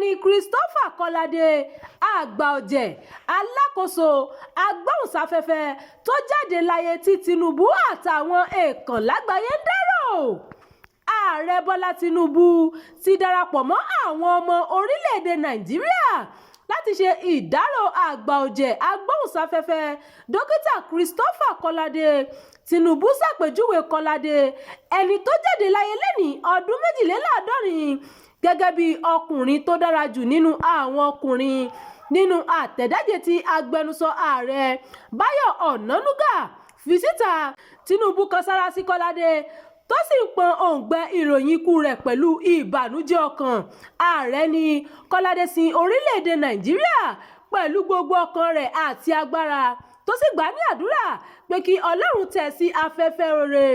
ni Christopher Kolade àgbàọ aláàkóso agbóhùnsáfẹ́fẹ́ tó jáde láyé tí Tinubu àtàwọn èèkàn lágbàáyé ń dárò. Ààrẹ Bọ́lá Tinubu ti darapọ̀ mọ́ àwọn ọmọ orílẹ̀-èdè Nàìjíríà láti ṣe ìdárò àgbàọ agbóhùnsáfẹ́fẹ́ dókítà Christopher Kolade. Tinubu ṣàpèjúwe Kolade ẹni tó jáde láyé lẹ́ni ọdún 62 gẹ́gẹ́ bí ọkùnrin tó dára jù nínú àwọn ọkùnrin. Nínú àtẹ̀jáde tí agbẹnusọ ààrẹ Báyọ̀ Ọ̀nànúgà fi síta, Tinubu kan sára sí Kolade tó sì ń pọn òǹgbẹ ìròyìn ikú rẹ̀ pẹ̀lú ìbànújẹ́ ọkàn. Ààrẹ ní Kolade sin orílẹ̀-èdè Nàìjíríà pẹ̀lú gbogbo ọkàn rẹ̀ àti agbára, tó sì gbà ní àdúrà pé kí Ọlọ́run tẹ̀ sí afẹ́fẹ́ rere.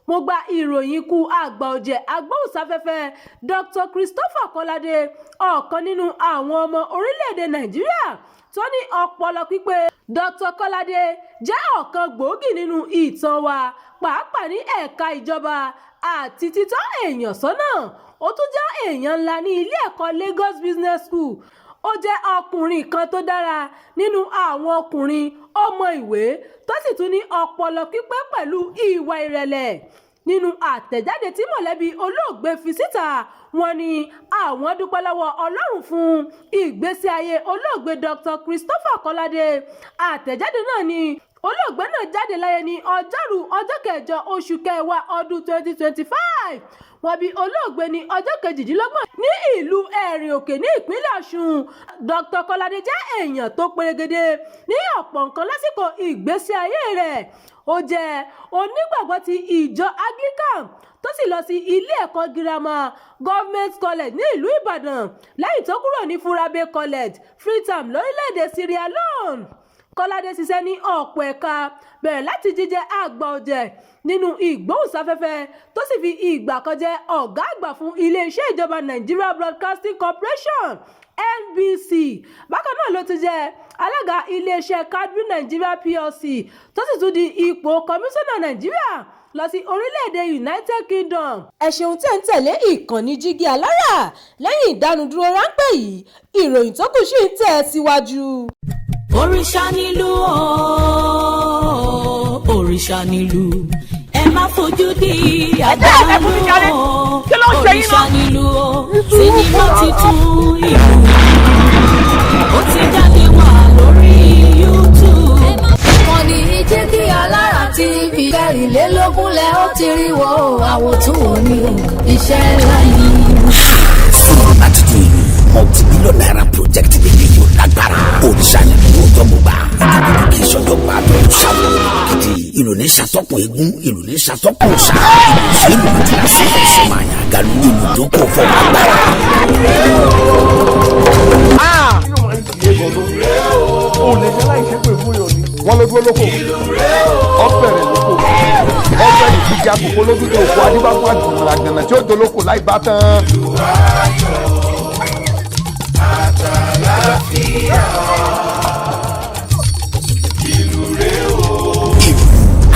Mo gba ìròyìn ikú àgbàọ agbóhùnsáfẹ́fẹ́ Dr. Christopher Kolade, ọ̀kan nínú àwọn ọmọ orílẹ̀-èdè Nàìjíríà tó ní ọpọlọ pípé. Dr. Kolade jẹ́ ọ̀kan gbòógì nínú ìtàn wa, pàápàá ní ẹ̀ka ìjọba àti títọ́ èèyàn sọ́nà. Ó tún jẹ́ èèyàn ńlá ní ilé ẹ̀kọ́ Lagos Business School. Ó jẹ́ ọkùnrin kan tó dára nínú àwọn ọkùnrin ọmọ ìwé tó sì tún ní ọpọlọ pípé pẹ̀lú ìwà ìrẹ̀lẹ̀. Nínú àtẹ̀jáde tí mọ̀lẹ́bí olóògbé fi síta, wọ́n ní àwọn dúpẹ́ lọ́wọ́ Ọlọ́run fún ìgbésí ayé olóògbé Dr. Christopher Kolade. Àtẹ̀jáde náà ní olóògbé náà jáde láyé ní ọjọ́rú ọjọ́ 8 oṣù kẹwàá ọdún 2025. Wọ́n bí olóògbé ní ọjọ́ 28 ní ìlú Ẹ̀rìn Òkè ní ìpínlẹ̀ Ọ̀ṣun. Dr. Kolade jẹ́ èèyàn tó perégedé ní ọ̀pọ̀ nǹkan lásìkò ìgbésí ayé rẹ̀. Ó jẹ́ onígbàgbọ́ ti ìjọ Anglican tó sì lọ sí ilé ẹ̀kọ́ girama Government College ní ìlú Ìbàdàn lẹ́yìn tó kúrò ní Furabe College Freetown lórílẹ̀‐èdè Sierra Leone. Kolade ṣiṣẹ́ ní ọ̀pọ̀ ẹ̀ka, bẹ̀rẹ̀ láti jíjẹ́ àgbàọ nínú ìgbóhùnsáfẹ́fẹ́ tó sì fi ìgbà kan jẹ́ ọ̀gá àgbà fún iléeṣẹ́ ìjọba Nigeria Broadcasting Corporation NBC. Bákan náà ló ti jẹ́ alága iléeṣẹ́ Cadre Nigeria PLC tó sì tún di ipò kọmíṣánná Nàìjíríà lọ sí orílẹ̀-èdè United Kingdom. Ẹ ṣeun tẹ́ ń tẹ̀lé ìkànnì Jígí Alára. Lẹ́yìn ìdánudúró ráńpẹ́ yìí, ìròyìn tó kù sì ń tẹ̀ síwájú. Òrìṣà nílùú òrìṣà nílùú ẹ má fojú di àdánù òrìṣà nílùú sinimá titun ìlú ó ti jáde wá lórí YouTube. Ìkànnì Jígí Alára TV 24 lẹ ó ti rí wo àwòtúnwò ní iṣẹ́ ńlá yìí. Sinimá titun ìlú multi-billion naira project bíi yóò lágbára. Òrìṣà nílùú ọjọ́ gbogbo àdúgbò kì í ṣọjọ́ gbà tó ṣàwọn gidi. Ìlú ní ṣàtọ́kùn eégún, ìlú ní ṣàtọ́kùn ṣá. Ìlú ní ti láti ṣe máa yàn galu ìlú tó kọ̀ fọ́ agbára. O lè jẹ́ láì ṣe pé fún yọ̀ ni. Wọ́n ló dúró lóko. Ọ̀pẹ̀rẹ̀ lóko. Ọ̀pẹ̀rẹ̀ ìdíje àkókò lójú tó kó adébáfún àjùmọ̀lá gànà tí ó dolóko láì bá tán. Ìlú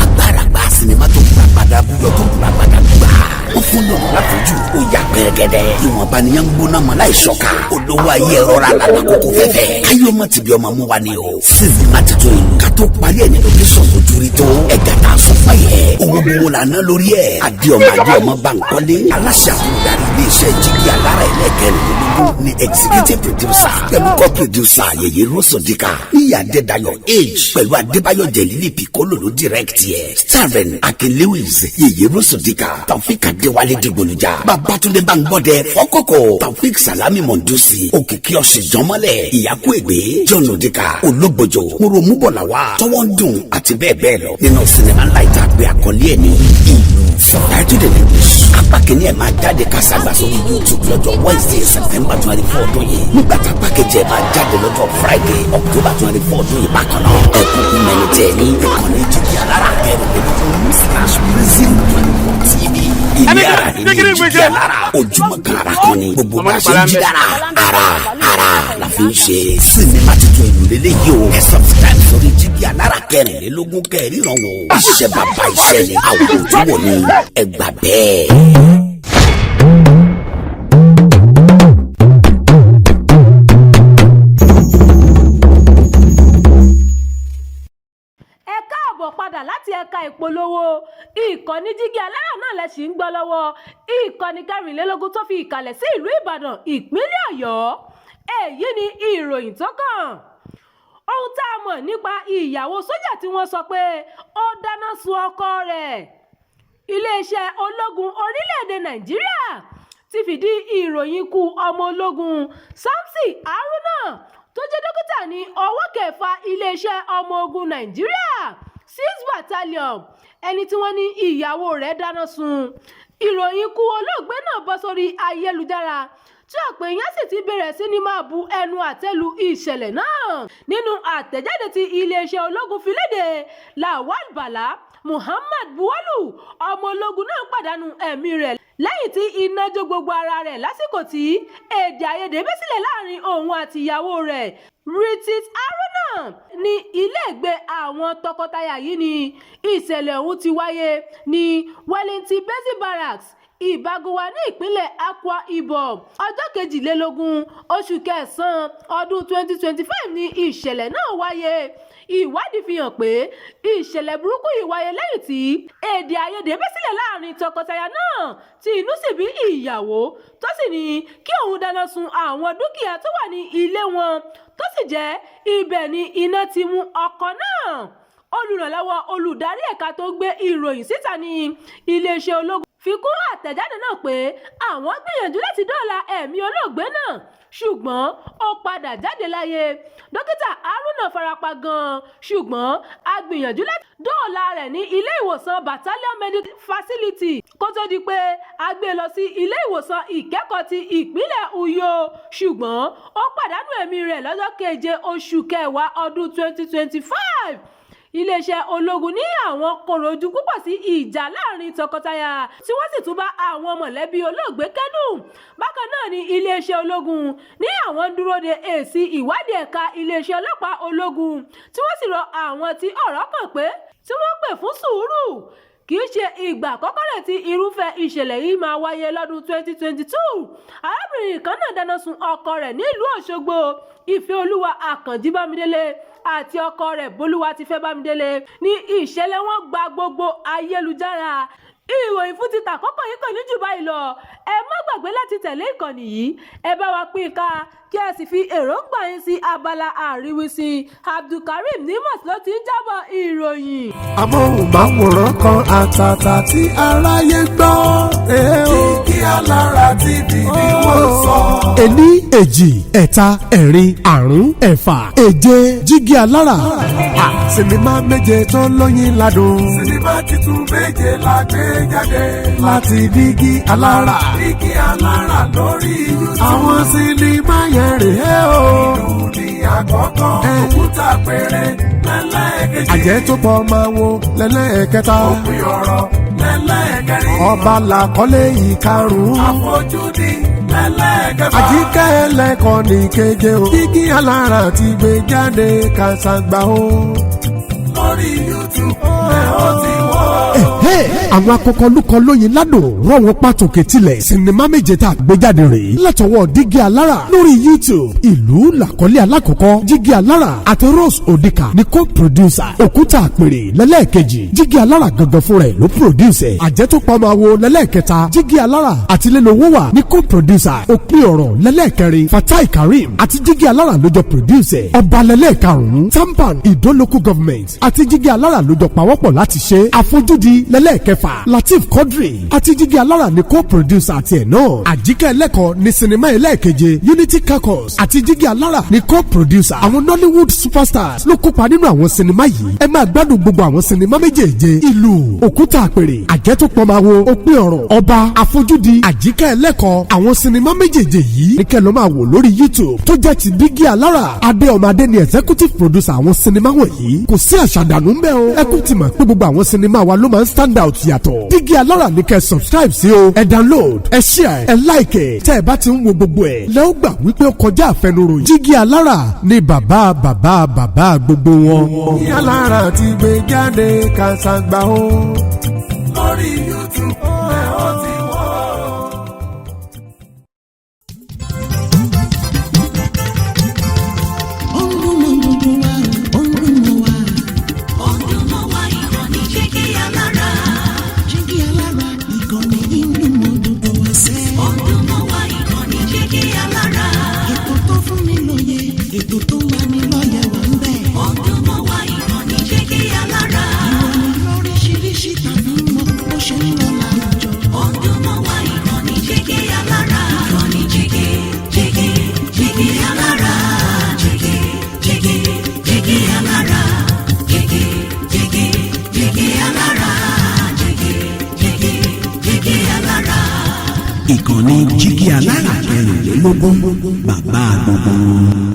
agbára gba sinimá tó gbà padà búyọ tó gbà padà gbà. Ó fún lọ́nà láfojú ó yà pẹ́rẹ́gẹ́dẹ́. Ìwọ̀nba ni yẹn ń gbóná mọ́ láì ṣọ́ka. Olówó ayé ẹ̀rọ ra lálákòókò fẹ́fẹ́. Káyọ̀ mọ̀ tìbí ọmọ mú wa ni o. Sinimá titun ìlú ká tó parí ẹ̀ ní lókẹ́sọ̀n ojú rí tó. Ẹ̀gá tá a sọ fún ẹ̀. Owó gbowó la ná lórí ẹ̀. Adéọmọ Bankole. Aláṣẹ àbúrúdarí iléeṣẹ́ Jígí Alára ẹlẹ́kẹ̀rìnlélógún ni executive producer pẹ̀lú co-producer Yèyé Rosodika. Níyà Adédayọ̀ Age pẹ̀lú Adébáyọ̀ Jẹ̀lílì Piccolo ló direct yẹ. Starring Akin Lewis, Yèyé Rosodika, Taofik Adéwálé Dìgbòlùjà, Babátúndé Báńgbọ́dẹ Fọ́kọ́kọ́, Taofik Salami Mondusi, Òkìkí Ọ̀ṣìjọ́mọ́lẹ̀, Ìyákú Ègbé, John Odika, Ológbòjò, Muromúbọ̀làwà, Tọ́wọ́ ń dùn àti bẹ́ẹ̀ bẹ́ẹ̀ lọ. Nínú sinimá ńlá ìta àgbẹ̀ àkọlé ẹ̀ ní ìlú. Subtitled in English. Apá kìíní ẹ̀ máa jáde kásàgbà sórí YouTube lọ́jọ́ Wednesday September 24 ọdún yìí. Nígbà tá apá kejì ẹ̀ máa jáde lọ́jọ́ Friday October 24 ọdún yìí bákan náà. Ẹ̀kúnkún mẹ́rin tẹ̀ ní ìkànnì Jígí Alára /TV. Ilé ara ní Jígí Alára. Ojúmọ́ kan ara kan ni. Gbogbo bá ṣe ń jí dára. Ara la fi ń ṣe. Sinimá titun ìlú lélẹ́yìí o. Ẹ subscribe sórí Jígí Alára 24 kẹ́rìnrán wò. Iṣẹ́ bàbá iṣẹ́ ni àwọn ojúwò ni ẹ gbà bẹ́ẹ̀. polówó ìkànnì Jígí Alára náà lẹ ṣì ń gbọ́ lọ́wọ́ ìkànnì 24 tó fi ìkàlẹ̀ sí ìlú Ìbàdàn ìpínlẹ̀ Ọ̀yọ́. Èyí ni ìròyìn tó kàn. Ohun tá a mọ̀ nípa ìyàwó sójà tí wọ́n sọ pé ó dáná sun ọkọ rẹ̀. Iléeṣẹ́ ológun orílẹ̀-èdè Nàìjíríà ti fìdí ìròyìn ikú ọmọ ológun Samson Haruna tó jẹ́ dókítà ní ọwọ́ kẹfà iléeṣẹ́ ọmọ ogun Nàìjíríà 6 Battalion ẹni tí wọ́n ní ìyàwó rẹ̀ dáná sun. Ìròyìn ikú olóògbé náà bọ́ sórí ayélujára tí ọ̀pọ̀ èèyàn sì ti bẹ̀rẹ̀ sí ní máa bu ẹnu àtẹ́lu ìṣẹ̀lẹ̀ náà. Nínú àtẹ̀jáde tí iléeṣẹ́ ológun fi léde, Lawal Bala Muhammad buwọ́lù ọmọ ológun náà pàdánù ẹ̀mí rẹ̀ lẹ́yìn tí iná jó gbogbo ara rẹ̀ lásìkò tí èdè àìyedè bẹ́ sílẹ̀ láàrin òun àti ìyàwó rẹ̀. Ritit Haruna ní iléègbé àwọn tọkọtaya yìí ni ìṣẹ̀lẹ̀ ọ̀hún ti wáyé ní Wellington Basic Barracks Ìbágúnwà ní ìpínlẹ̀ Akwa Ibom ọjọ́ 22 oṣù kẹsàn-án ọdún 2025 ní ìṣẹ̀lẹ̀ náà wáyé. Ìwádìí fi hàn pé ìṣẹ̀lẹ̀ burúkú yìí wáyé lẹ́yìn tí èdè àìyedè bẹ́ sílẹ̀ láàrin tọkọtaya náà tí inú sì bí ìyàwó tó sì ní kí òun dáná sun àwọn dúkìá tó wà ní ilé wọn tó sì jẹ́ ibẹ̀ ni iná ti mú ọkọ náà. Olùrànlọ́wọ́ olùdarí ẹ̀ka tó gbé ìròyìn síta ní iléeṣẹ́ ológun fi kún àtẹ̀jáde náà pé àwọn gbìyànjú láti dóòlà ẹ̀mí olóògbé náà ṣùgbọ́n ó padà jáde láyé. Dókítà Haruna farapa gan-an ṣùgbọ́n a gbìyànjú láti dóòlà rẹ̀ ní ilé ìwòsàn Battalion Medical Facility kó tó di pé a gbé lọ sí ilé ìwòsàn ìkẹ́kọ̀ọ́ ti ìpínlẹ̀ Uyo ṣùgbọ́n ó pàdánù ẹ̀mí rẹ̀ lọ́jọ́ 7 oṣù kẹwàá ọdún 2025. Iléeṣẹ́ ológun ní àwọn kọ̀rọ̀ ojú púpọ̀ sí ìjà láàrin tọkọtaya tí wọ́n sì tún bá àwọn mọ̀lẹ́bí olóògbé kẹ́dùn. Bákan náà ni iléeṣẹ́ ológun ní àwọn dúró de èsì ìwádìí ẹ̀ka iléeṣẹ́ ọlọ́pàá ológun tí wọ́n sì rọ àwọn tí ọ̀rọ̀ kàn pé tí wọ́n pè fún sùúrù. Kì í ṣe ìgbà àkọ́kọ́ rẹ̀ tí irúfẹ́ ìṣẹ̀lẹ̀ yìí máa wáyé lọ́dún 2022. Arábìnrin kan náà dáná sun ọkọ rẹ̀ nílùú Òṣogbo. Ìfẹ́olúwa Àkànjí Bámidélé àti ọkọ rẹ̀ Bólúwatifẹ́ Bámidélé ní ìṣẹ̀lẹ̀ wọn gba gbogbo ayélujára. Ìròyìn fún títà àkọ́kọ́ yìí kò ní jù báyìí lọ. Ẹ má gbàgbé láti tẹ̀lé ìkànnì yìí. Ẹ bá wa pín ká kí ẹ sì fi èròǹgbà yín sí abala àríwísí. Abdulkareem Nimas ló ti ń jábọ̀ ìròyìn. Amóhùnmáwòrán kan àtàtà tí aráyé gbọ́. Jígí Alára TV ni wọ́n sọ. Ení, èjì, ẹ̀ta, ẹ̀rin, àrún, ẹ̀fà, èje, Jígí Alára. Sinimá méje tó lóyin ládùn. Sinimá titun méje la gbé jáde. Láti Jígí Alára. Jígí Alára lórí YouTube. Àwọn sinimá yẹn rèé o. Ìlú ní àkọ́kọ́. Òkúta péré lẹ́lẹ́kejì. Àjẹ́ tó pọ̀ máa wo lẹ́lẹ́kẹta. Òpin ọ̀rọ̀ lẹ́lẹ́kẹrin. Ọba làkọ́lé ìkarùn-ún. Àfojúdi lẹ́lẹ́kẹfà. Àjíkẹ́ ẹlẹ́kọ̀ọ́ ní keje o. Jígí Alára ti gbé jáde kàṣàgbà o. Lórí YouTube ẹ̀ ó ti wọ́. Àwọn akọkọlùkọ lóyin ládùn rọ wọn pàtòkè tilẹ̀ sinimá méje tá a gbé jáde rèé látọwọ́ Jígí Alára lórí YouTube. Ìlú làkọ́lé alákọ̀ọ́kọ́ Jígí Alára àti Rose Odika ní co-producer. Òkúta àpèrè lẹ́lẹ́ẹ̀kejì Jígí Alára gangan fúnra ẹ̀ ló producer. Àjẹ́ tó pa máa wo lẹ́lẹ́ẹ̀kẹta Jígí Alára àti Lélowó wà ní co-producer. Òpin ọ̀rọ̀ lẹ́lẹ́ẹ̀kẹrin Fatai Karim àti Jígí Alára ló jọ producer. Ọba lẹ́lẹ́ẹ̀karùn-ún Tampan Ìdó local government àti Jígí Alára ló jọ pawọ́pọ̀ láti ṣe. Àfojúdi lẹ́lẹ́ẹ̀kẹfà Lateef Quadri àti Jígí Alára ní co-producer àti ẹ̀ náà. Àjíkẹ́ ẹlẹ́kọ̀ọ́ ní sinimá ẹlẹ́ẹ̀keje Unity Caucus àti Jígí Alára ní co-producer. Àwọn Nollywood superstars ló kópa nínú àwọn sinimá yìí. Ẹ máa gbádùn gbogbo àwọn sinimá méjèèje. Ìlú, Òkúta àpèrè, Àjẹ́ tó pọ̀ máa wo, Òpin ọ̀rọ̀, Ọba, Àfojúdi, Àjíkẹ́ ẹlẹ́kọ̀ọ́. Àwọn sinimá méjèèje yìí ní kẹ́ ló máa wò lórí YouTube tó jẹ́ ti Jígí Alára. Adéọmọdé ni executive producer àwọn sinimá wọ̀nyí. Kò sí àṣàdànù ń bẹ o. Ẹ kú ti mọ̀ pé gbogbo àwọn sinimá wa ló máa ń stand out yàtọ̀. Jígí Alára ní kẹ́ subscribe sí o. Ẹ download, ẹ share, ẹ like. Tẹ́ ẹ bá ti ń wo gbogbo ẹ̀ lẹ́ ó gbà wípé ó kọjá àfẹnuròyìn. Jígí Alára ni bàbá gbogbo wọn. Jígí Alára ti gbé jáde kàṣàgbà o. Lórí YouTube ẹ̀ ó ti wọ́. Jígí Alára. jígí alára kẹrìnlélógún bàbá gbogbo.